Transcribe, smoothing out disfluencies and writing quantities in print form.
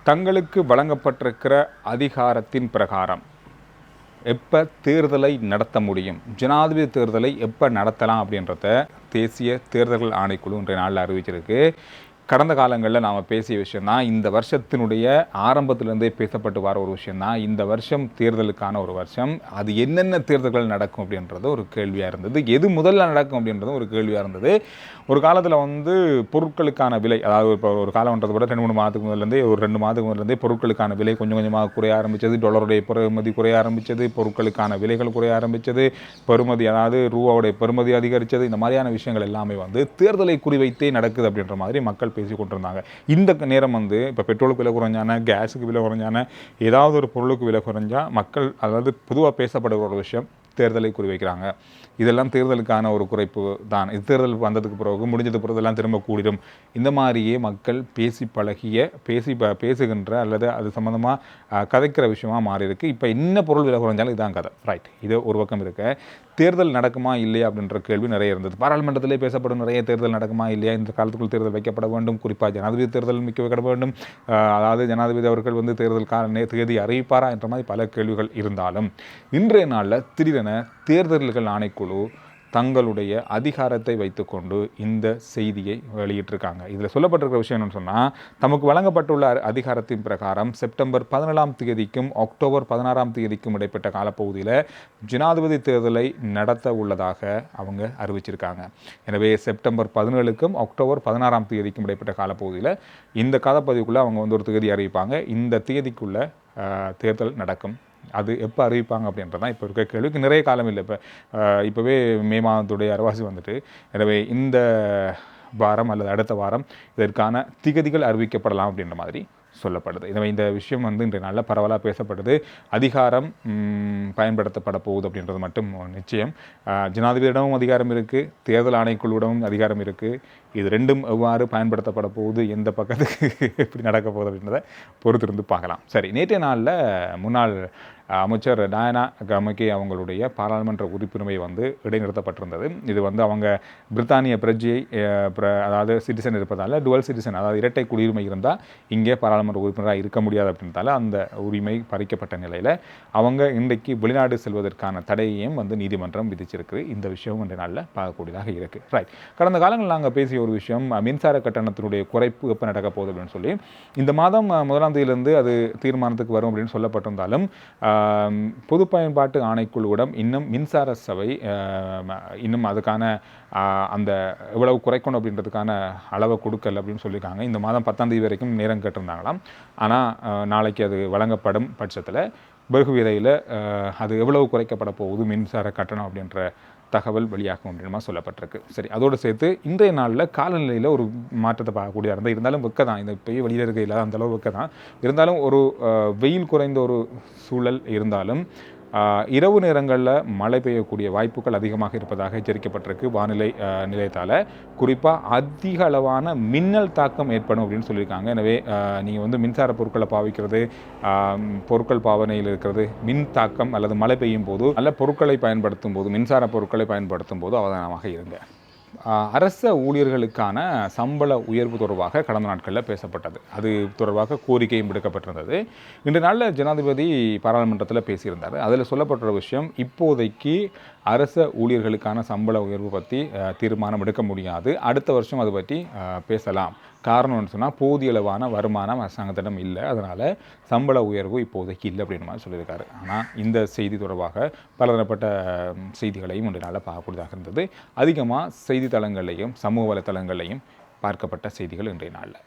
தங்களுக்கு வழங்கப்பட்டிருக்கிற அதிகாரத்தின் பிரகாரம் எப்போ தேர்தலை நடத்த முடியும், ஜனாதிபதி தேர்தலை எப்போ நடத்தலாம் அப்படின்றத தேசிய தேர்தல்கள் ஆணைக்குழு இன்றைய நாளில் அறிவிச்சிருக்கு. கடந்த காலங்களில் நாம் பேசிய விஷயந்தான், இந்த வருஷத்தினுடைய ஆரம்பத்திலேருந்தே பேசப்பட்டு வர ஒரு விஷயந்தான். இந்த வருஷம் தேர்தலுக்கான ஒரு வருஷம், அது என்னென்ன தேர்தல்கள் நடக்கும் அப்படின்றது ஒரு கேள்வியாக இருந்தது. எது முதல்ல நடக்கும் அப்படின்றதும் ஒரு கேள்வியாக இருந்தது. ஒரு காலத்தில் பொருட்களுக்கான விலை, அதாவது இப்போ ஒரு காலம்ன்றது கூட 2-3 மாதத்துக்கு முதலேருந்தே, ஒரு 2 மாதத்துக்கு முதலேருந்தே பொருட்களுக்கான விலை கொஞ்சம் கொஞ்சமாக குறைய ஆரம்பித்தது. டாலருடைய பெறுமதி குறைய ஆரம்பித்தது, பொருட்களுக்கான விலைகள் குறைய ஆரம்பித்தது, பெறுமதி அதாவது ரூபாவுடைய பெறுமதி அதிகரித்தது. இந்த மாதிரியான விஷயங்கள் எல்லாமே தேர்தலை குறிவைத்தே நடக்குது அப்படின்ற மாதிரி மக்கள் பேசி கொண்டிருந்தாங்க. இந்த நேரம் இப்போ பெட்ரோலுக்கு விலை குறைஞ்சான, கேஸுக்கு விலை குறைஞ்சான, ஏதாவது ஒரு பொருளுக்கு விலை குறைஞ்சா மக்கள், அதாவது பொதுவாக பேசப்படுகிற ஒரு விஷயம், தேர்தலை குறிவைக்கிறாங்க. இதெல்லாம் தேர்தலுக்கான ஒரு குறைப்பு தான். இது தேர்தல் வந்ததுக்கு பிறகு முடிஞ்சது பிறகு எல்லாம் திரும்ப கூடிடும். இந்த மாதிரியே மக்கள் பேசி பழகிய பேசுகின்ற அல்லது அது சம்மந்தமாக கதைக்கிற விஷயமாக மாறி இருக்குது. இப்போ என்ன பொருள் விலை குறைஞ்சாலும் இதுதான் கதை, ரைட். இது ஒரு பக்கம் இருக்க, தேர்தல் நடக்குமா இல்லையா அப்படின்ற கேள்வி நிறைய இருந்தது. பாராளுமன்றத்திலே பேசப்படும் நிறைய தேர்தல் நடக்குமா இல்லையா, இந்த காலத்துக்குள் தேர்தல் வைக்கப்பட வேண்டும், குறிப்பாக ஜனாதிபதி தேர்தல் வைக்கப்பட வேண்டும், அதாவது ஜனாதிபதி அவர்கள் தேர்தலுக்கான தேதி அறிவிப்பாரா என்ற மாதிரி பல கேள்விகள் இருந்தாலும், இன்றைய நாளில் திடீரென தேர்தல்கள் ஆணைக்குழு தங்களுடைய அதிகாரத்தை வைத்துக்கொண்டு இந்த செய்தியை வெளியிட்டிருக்காங்க. இதில் சொல்லப்பட்டிருக்கிற விஷயம் என்னன்னு சொன்னால், தமக்கு வழங்கப்பட்டுள்ள அதிகாரத்தின் பிரகாரம் செப்டம்பர் 17ஆம் தேதிக்கும் அக்டோபர் 16ஆம் தேதிக்கும் இடைப்பட்ட காலப்பகுதியில் ஜனாதிபதி தேர்தலை நடத்த உள்ளதாக அவங்க அறிவிச்சிருக்காங்க. எனவே செப்டம்பர் 17க்கும் அக்டோபர் 16ஆம் தேதிக்கும் இடைப்பட்ட காலப்பகுதியில் இந்த காலப்பகுதிக்குள்ளே அவங்க ஒரு தேதி அறிவிப்பாங்க. இந்த தேதிக்குள்ளே தேர்தல் நடக்கும். அது எப்போ அறிவிப்பாங்க அப்படின்றதான் இப்போ இருக்க கேள்விக்கு நிறைய காலம் இல்லை. இப்போவே மே மாதத்துடைய அரவாசி வந்துட்டு, எனவே இந்த வாரம் அல்லது அடுத்த வாரம் இதற்கான திகதிகள் அறிவிக்கப்படலாம் அப்படின்ற மாதிரி சொல்லப்படுது. எனவே இந்த விஷயம் இன்றைய நாளில் பரவலாக பேசப்படுது. அதிகாரம் பயன்படுத்தப்பட போகுது அப்படின்றது மட்டும் நிச்சயம். ஜனாதிபதியிடமும் அதிகாரம் இருக்குது, தேர்தல் ஆணைக்குழுவிடமும் அதிகாரம் இருக்குது. இது ரெண்டும் எவ்வாறு பயன்படுத்தப்பட போகுது, எந்த பக்கத்துக்கு எப்படி நடக்க போகுது அப்படின்றத பொறுத்திருந்து பார்க்கலாம். சரி, நேற்றைய நாளில் முன்னாள் அமைச்சர் டயானா கமகே அவங்களுடைய பாராளுமன்ற உறுப்பினரை இடைநிறுத்தப்பட்டிருந்தது. இது அவங்க பிரித்தானிய பிரஜையை, அதாவது சிட்டிசன் இருப்பதால், டுவல் சிட்டிசன், அதாவது இரட்டை குடியுரிமை இருந்தால் இங்கே பாராளுமன்ற உறுப்பினராக இருக்க முடியாது அப்படின்றதால அந்த உரிமை பறிக்கப்பட்ட நிலையில் அவங்க இன்றைக்கு வெளிநாடு செல்வதற்கான தடையையும் நீதிமன்றம் விதிச்சிருக்கு. இந்த விஷயம் இன்றைய நாளில் பார்க்கக்கூடியதாக இருக்குது. ரைட், கடந்த காலங்களில் நாங்கள் பேசிய ஒரு விஷயம், மின்சார கட்டணத்தினுடைய குறைப்பு எப்போ நடக்க போகுது அப்படின்னு சொல்லி, இந்த மாதம் 1ஆம் தேதியிலிருந்து அது தீர்மானத்துக்கு வரும் அப்படின்னு சொல்லப்பட்டிருந்தாலும், பொது பயன்பாட்டு ஆணைக்குழுவிடம் இன்னும் மின்சார சபை இன்னும் அதுக்கான அந்த எவ்வளவு குறைக்கணும் அப்படின்றதுக்கான அளவை கொடுக்கல அப்படின்னு சொல்லியிருக்காங்க. இந்த மாதம் 10ஆம் தேதி வரைக்கும் நேரம் கேட்டிருந்தாங்களாம். ஆனால் நாளைக்கு அது வழங்கப்படும் பட்சத்தில் வெகு விரைவில் அது எவ்வளவு குறைக்கப்பட போகுது மின்சார கட்டணம் அப்படின்ற தகவல் வெளியாகும் அப்படின்ற சொல்லப்பட்டிருக்கு. சரி, அதோடு சேர்த்து இன்றைய நாளில் காலநிலையில் ஒரு மாற்றத்தை பார்க்கக்கூடிய இருந்தாலும் வெக்க தான், இந்த இப்போயே வெளியில் இருக்க இல்லாத அந்தளவு வெக்க தான் இருந்தாலும், ஒரு வெயில் குறைந்த ஒரு சூழல் இருந்தாலும் இரவு நேரங்களில் மழை பெய்யக்கூடிய வாய்ப்புகள் அதிகமாக இருப்பதாக எச்சரிக்கப்பட்டிருக்கு வானிலை நிலையத்தால். குறிப்பாக அதிக அளவான மின்னல் தாக்கம் ஏற்படும் அப்படின்னு சொல்லியிருக்காங்க. எனவே நீங்கள் மின்சார பொருட்களை பாவிக்கிறது, பொருட்கள் பாவனையில் இருக்கிறது, மின் தாக்கம் அல்லது மழை பெய்யும் போது நல்ல பொருட்களை பயன்படுத்தும் போது, மின்சார பொருட்களை பயன்படுத்தும் போது அவதானமாக இருங்க. அரச ஊழியர்களுக்கான சம்பள உயர்வு தொடர்பாக கடந்த நாட்களில் பேசப்பட்டது. அது தொடர்பாக கோரிக்கையும் விடுக்கப்பட்டிருந்தது. இன்று நாளில் ஜனாதிபதி பாராளுமன்றத்தில் பேசியிருந்தார். அதில் சொல்லப்பட்ட விஷயம், இப்போதைக்கு அரச ஊழியர்களுக்கான சம்பள உயர்வு பற்றி தீர்மானம் எடுக்க முடியாது, அடுத்த வருஷம் அதை பற்றி பேசலாம். காரணம்னு சொன்னால், போதிய அளவான வருமானம் அரசாங்கத்திடம் இல்லை, அதனால் சம்பள உயர்வு இப்போதைக்கு இல்லை அப்படின்னு மாதிரி சொல்லியிருக்காரு. ஆனால் இந்த செய்தி தொடர்பாக பலதரப்பட்ட செய்திகளையும் இன்றைய நாளில் பார்க்கக்கூடியதாக இருந்தது. அதிகமாக செய்தித்தளங்களையும் சமூக வலைத்தளங்களையும் பார்க்கப்பட்ட செய்திகள் இன்றைய நாளில்.